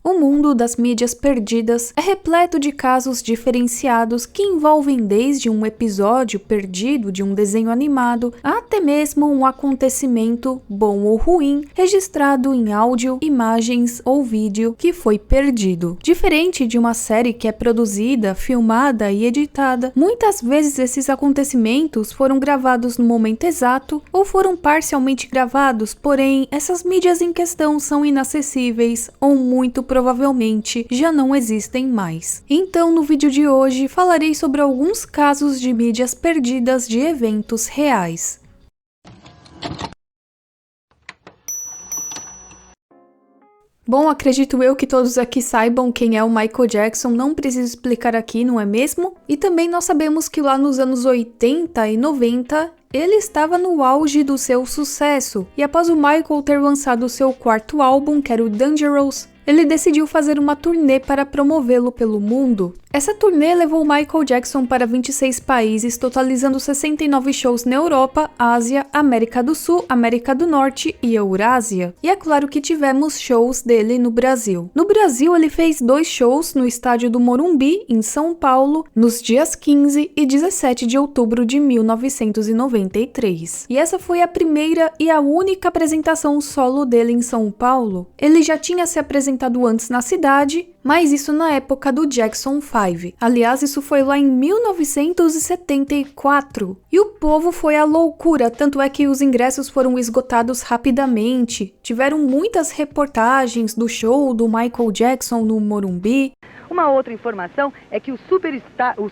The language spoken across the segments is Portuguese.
O mundo das mídias perdidas é repleto de casos diferenciados que envolvem desde um episódio perdido de um desenho animado até mesmo um acontecimento, bom ou ruim, registrado em áudio, imagens ou vídeo que foi perdido. Diferente de uma série que é produzida, filmada e editada, muitas vezes esses acontecimentos foram gravados no momento exato ou foram parcialmente gravados, porém essas mídias em questão são inacessíveis ou muito provavelmente já não existem mais. Então, no vídeo de hoje, falarei sobre alguns casos de mídias perdidas de eventos reais. Bom, acredito eu que todos aqui saibam quem é o Michael Jackson, não preciso explicar aqui, não é mesmo? E também nós sabemos que lá nos anos 80 e 90, ele estava no auge do seu sucesso, e após o Michael ter lançado seu quarto álbum, que era o Dangerous, ele decidiu fazer uma turnê para promovê-lo pelo mundo. Essa turnê levou Michael Jackson para 26 países, totalizando 69 shows na Europa, Ásia, América do Sul, América do Norte e Eurásia. E é claro que tivemos shows dele no Brasil. No Brasil, ele fez 2 shows no estádio do Morumbi, em São Paulo, nos dias 15 e 17 de outubro de 1993. E essa foi a primeira e a única apresentação solo dele em São Paulo. Ele já tinha se apresentado antes na cidade, mas isso na época do Jackson 5. Aliás, isso foi lá em 1974. E o povo foi à loucura, tanto é que os ingressos foram esgotados rapidamente. Tiveram muitas reportagens do show do Michael Jackson no Morumbi. Uma outra informação é que o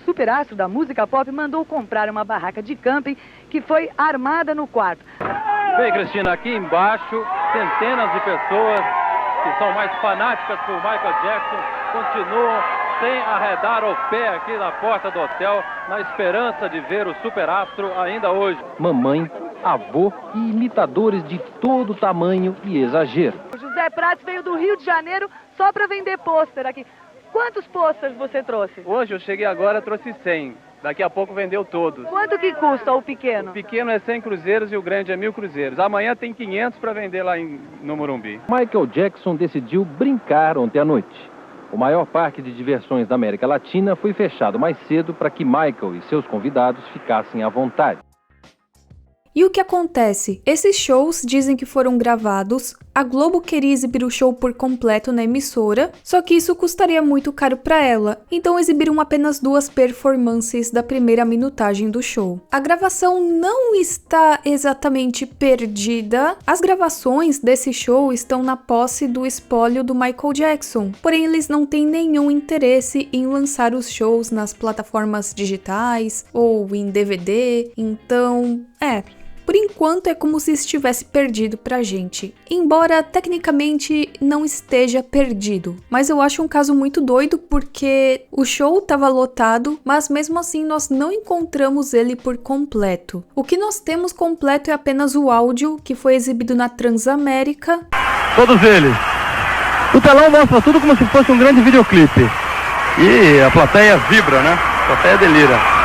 superastro da música pop mandou comprar uma barraca de camping que foi armada no quarto. Bem, Cristina, aqui embaixo, centenas de pessoas que são mais fanáticas por Michael Jackson continuam sem arredar o pé aqui na porta do hotel, na esperança de ver o superastro ainda hoje. Mamãe, avô e imitadores de todo tamanho e exagero. O José Prats veio do Rio de Janeiro só para vender pôster aqui. Quantos pôsteres você trouxe? Hoje eu cheguei agora, trouxe 100. Daqui a pouco vendeu todos. Quanto que custa o pequeno? O pequeno é 100 cruzeiros e o grande é 1000 cruzeiros. Amanhã tem 500 para vender lá no Morumbi. Michael Jackson decidiu brincar ontem à noite. O maior parque de diversões da América Latina foi fechado mais cedo para que Michael e seus convidados ficassem à vontade. E o que acontece? Esses shows dizem que foram gravados, a Globo queria exibir o show por completo na emissora, só que isso custaria muito caro para ela, então exibiram apenas 2 performances da primeira minutagem do show. A gravação não está exatamente perdida, as gravações desse show estão na posse do espólio do Michael Jackson, porém eles não têm nenhum interesse em lançar os shows nas plataformas digitais ou em DVD, então por enquanto é como se estivesse perdido pra gente, embora tecnicamente não esteja perdido. Mas eu acho um caso muito doido porque o show estava lotado, mas mesmo assim nós não encontramos ele por completo. O que nós temos completo é apenas o áudio que foi exibido na Transamérica. Todos eles. O telão mostra tudo como se fosse um grande videoclipe. E a plateia vibra, né? A plateia delira.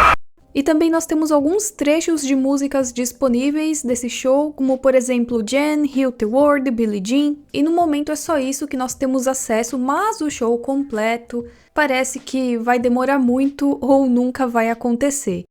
E também nós temos alguns trechos de músicas disponíveis desse show, como por exemplo Jen, Heal the World, Billie Jean, e no momento é só isso que nós temos acesso, mas o show completo parece que vai demorar muito ou nunca vai acontecer.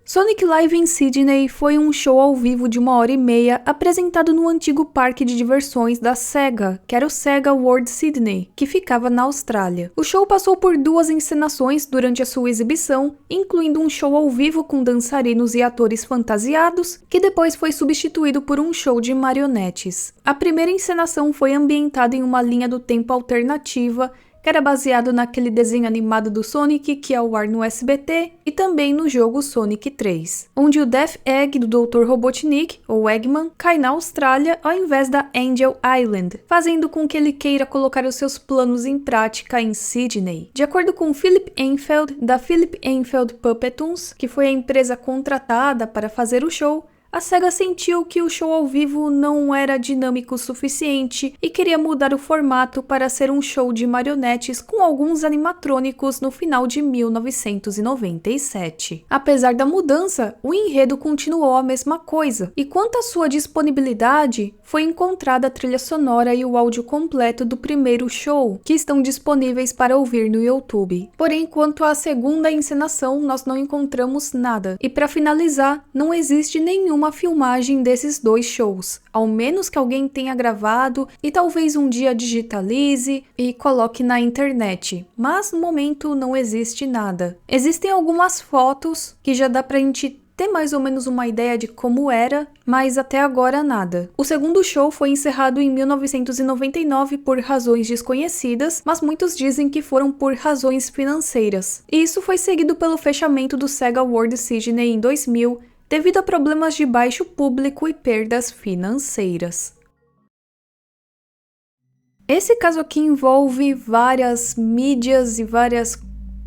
Sonic Live em Sydney foi um show ao vivo de 1h30 apresentado no antigo parque de diversões da Sega, que era o Sega World Sydney, que ficava na Austrália. O show passou por 2 encenações durante a sua exibição, incluindo um show ao vivo com dançarinos e atores fantasiados, que depois foi substituído por um show de marionetes. A primeira encenação foi ambientada em uma linha do tempo alternativa, que era baseado naquele desenho animado do Sonic que é ao ar no SBT, e também no jogo Sonic 3, onde o Death Egg do Dr. Robotnik, ou Eggman, cai na Austrália ao invés da Angel Island, fazendo com que ele queira colocar os seus planos em prática em Sydney. De acordo com Philip Enfeld, da Philip Enfeld Puppetoons, que foi a empresa contratada para fazer o show, a SEGA sentiu que o show ao vivo não era dinâmico o suficiente e queria mudar o formato para ser um show de marionetes com alguns animatrônicos no final de 1997. Apesar da mudança, o enredo continuou a mesma coisa, e quanto à sua disponibilidade, foi encontrada a trilha sonora e o áudio completo do primeiro show, que estão disponíveis para ouvir no YouTube. Porém, quanto à segunda encenação, nós não encontramos nada. E para finalizar, não existe nenhuma filmagem desses dois shows, ao menos que alguém tenha gravado e talvez um dia digitalize e coloque na internet, mas no momento não existe nada. Existem algumas fotos que já dá pra gente ter mais ou menos uma ideia de como era, mas até agora nada. O segundo show foi encerrado em 1999 por razões desconhecidas, mas muitos dizem que foram por razões financeiras. E isso foi seguido pelo fechamento do Sega World Sydney em 2000, devido a problemas de baixo público e perdas financeiras. Esse caso aqui envolve várias mídias e várias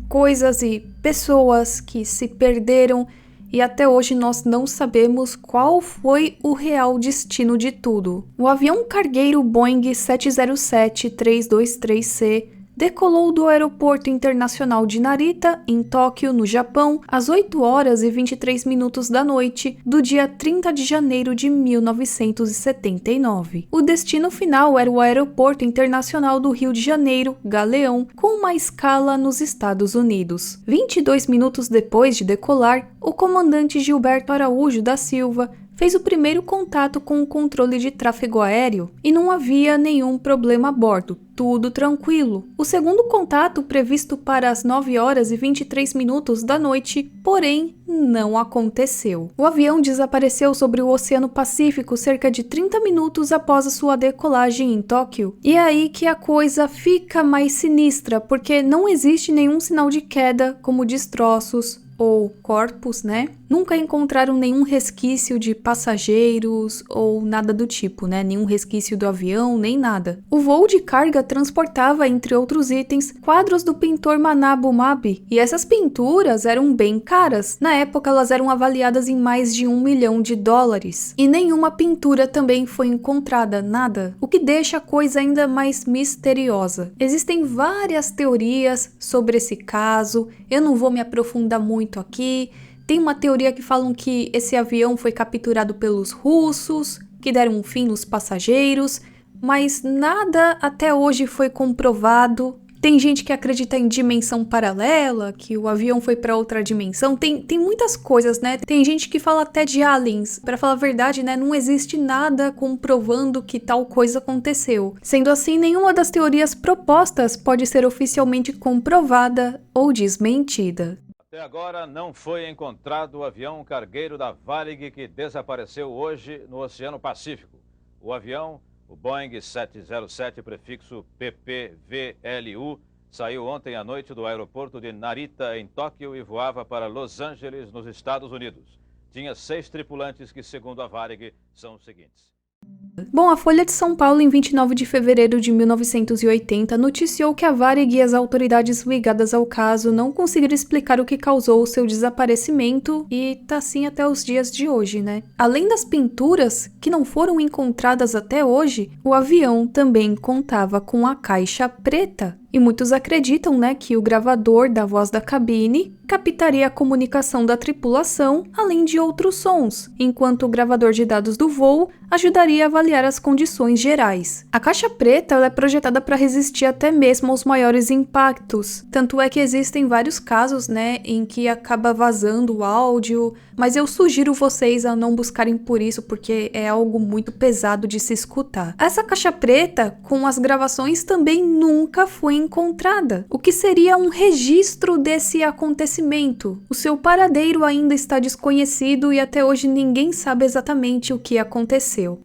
coisas e pessoas que se perderam e até hoje nós não sabemos qual foi o real destino de tudo. O avião cargueiro Boeing 707-323C decolou do Aeroporto Internacional de Narita, em Tóquio, no Japão, às 8 horas e 23 minutos da noite do dia 30 de janeiro de 1979. O destino final era o Aeroporto Internacional do Rio de Janeiro, Galeão, com uma escala nos Estados Unidos. 22 minutos depois de decolar, o comandante Gilberto Araújo da Silva fez o primeiro contato com o controle de tráfego aéreo e não havia nenhum problema a bordo, tudo tranquilo. O segundo contato, previsto para as 9 horas e 23 minutos da noite, porém, não aconteceu. O avião desapareceu sobre o Oceano Pacífico cerca de 30 minutos após a sua decolagem em Tóquio. E é aí que a coisa fica mais sinistra, porque não existe nenhum sinal de queda, como destroços ou corpos, né? Nunca encontraram nenhum resquício de passageiros ou nada do tipo, né? Nenhum resquício do avião, nem nada. O voo de carga transportava, entre outros itens, quadros do pintor Manabu Mabe, e essas pinturas eram bem caras. Na época, elas eram avaliadas em mais de $1 milhão. E nenhuma pintura também foi encontrada, nada. O que deixa a coisa ainda mais misteriosa. Existem várias teorias sobre esse caso, eu não vou me aprofundar muito aqui. Tem uma teoria que falam que esse avião foi capturado pelos russos, que deram um fim nos passageiros, mas nada até hoje foi comprovado. Tem gente que acredita em dimensão paralela, que o avião foi para outra dimensão. Tem muitas coisas, né? Tem gente que fala até de aliens. Para falar a verdade, né? Não existe nada comprovando que tal coisa aconteceu. Sendo assim, nenhuma das teorias propostas pode ser oficialmente comprovada ou desmentida. Até agora não foi encontrado o avião cargueiro da Varig que desapareceu hoje no Oceano Pacífico. O avião, o Boeing 707, prefixo PPVLU, saiu ontem à noite do aeroporto de Narita, em Tóquio, e voava para Los Angeles, nos Estados Unidos. Tinha 6 tripulantes que, segundo a Varig, são os seguintes. Bom, a Folha de São Paulo, em 29 de fevereiro de 1980, noticiou que a Varig e as autoridades ligadas ao caso não conseguiram explicar o que causou o seu desaparecimento e tá assim até os dias de hoje, né? Além das pinturas, que não foram encontradas até hoje, o avião também contava com a caixa preta. E muitos acreditam, né, que o gravador da voz da cabine captaria a comunicação da tripulação, além de outros sons, enquanto o gravador de dados do voo ajudaria a avaliar as condições gerais. A caixa preta ela é projetada para resistir até mesmo aos maiores impactos, tanto é que existem vários casos, né, em que acaba vazando o áudio, mas eu sugiro vocês a não buscarem por isso, porque é algo muito pesado de se escutar. Essa caixa preta, com as gravações, também nunca foi encontrada, o que seria um registro desse acontecimento. O seu paradeiro ainda está desconhecido e até hoje ninguém sabe exatamente o que aconteceu.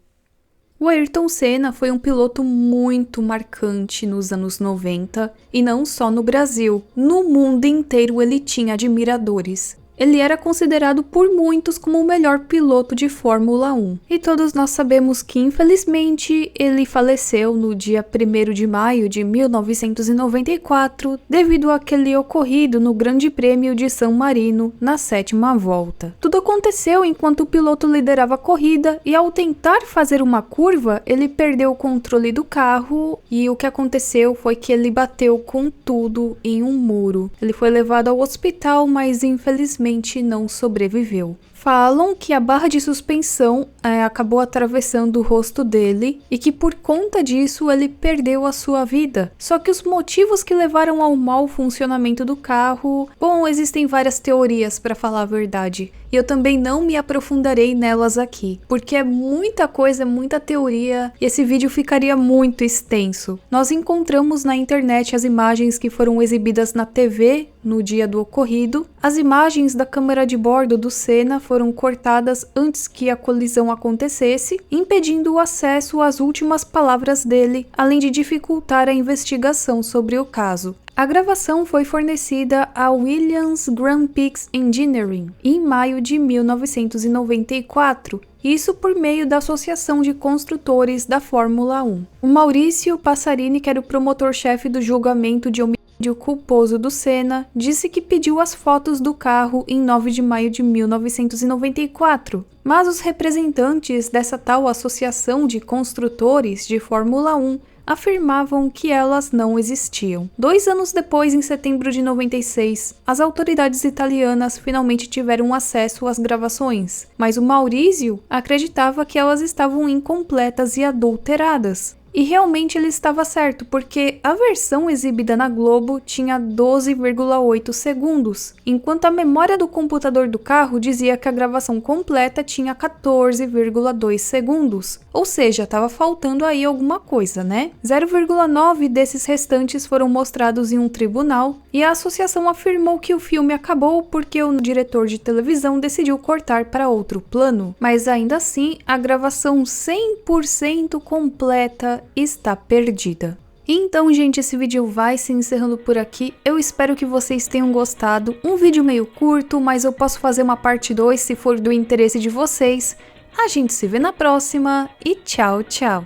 O Ayrton Senna foi um piloto muito marcante nos anos 90, e não só no Brasil, no mundo inteiro ele tinha admiradores. ele era considerado por muitos como o melhor piloto de Fórmula 1. E todos nós sabemos que, infelizmente, ele faleceu no dia 1º de maio de 1994, devido àquele ocorrido no Grande Prêmio de San Marino, na 7ª volta. Tudo aconteceu enquanto o piloto liderava a corrida e, ao tentar fazer uma curva, ele perdeu o controle do carro e o que aconteceu foi que ele bateu com tudo em um muro. Ele foi levado ao hospital, mas infelizmente não sobreviveu. Falam que a barra de suspensão acabou atravessando o rosto dele e que por conta disso ele perdeu a sua vida. Só que os motivos que levaram ao mau funcionamento do carro, bom, existem várias teorias para falar a verdade. E eu também não me aprofundarei nelas aqui, porque é muita coisa, muita teoria e esse vídeo ficaria muito extenso. Nós encontramos na internet as imagens que foram exibidas na TV no dia do ocorrido. As imagens da câmera de bordo do Senna foram cortadas antes que a colisão acontecesse, impedindo o acesso às últimas palavras dele, além de dificultar a investigação sobre o caso. A gravação foi fornecida à Williams Grand Prix Engineering em maio de 1994, isso por meio da Associação de Construtores da Fórmula 1. O Maurício Passarini, que era o promotor-chefe do julgamento de homicídio culposo do Senna, disse que pediu as fotos do carro em 9 de maio de 1994, mas os representantes dessa tal Associação de Construtores de Fórmula 1 afirmavam que elas não existiam. 2 anos depois, em setembro de 96, as autoridades italianas finalmente tiveram acesso às gravações, mas o Maurício acreditava que elas estavam incompletas e adulteradas. E realmente ele estava certo, porque a versão exibida na Globo tinha 12,8 segundos, enquanto a memória do computador do carro dizia que a gravação completa tinha 14,2 segundos. Ou seja, estava faltando aí alguma coisa, né? 0,9 desses restantes foram mostrados em um tribunal, e a associação afirmou que o filme acabou porque o diretor de televisão decidiu cortar para outro plano. Mas ainda assim, a gravação 100% completa está perdida. Então, gente, esse vídeo vai se encerrando por aqui. Eu espero que vocês tenham gostado. Um vídeo meio curto, mas eu posso fazer uma parte 2 se for do interesse de vocês. A gente se vê na próxima e tchau, tchau!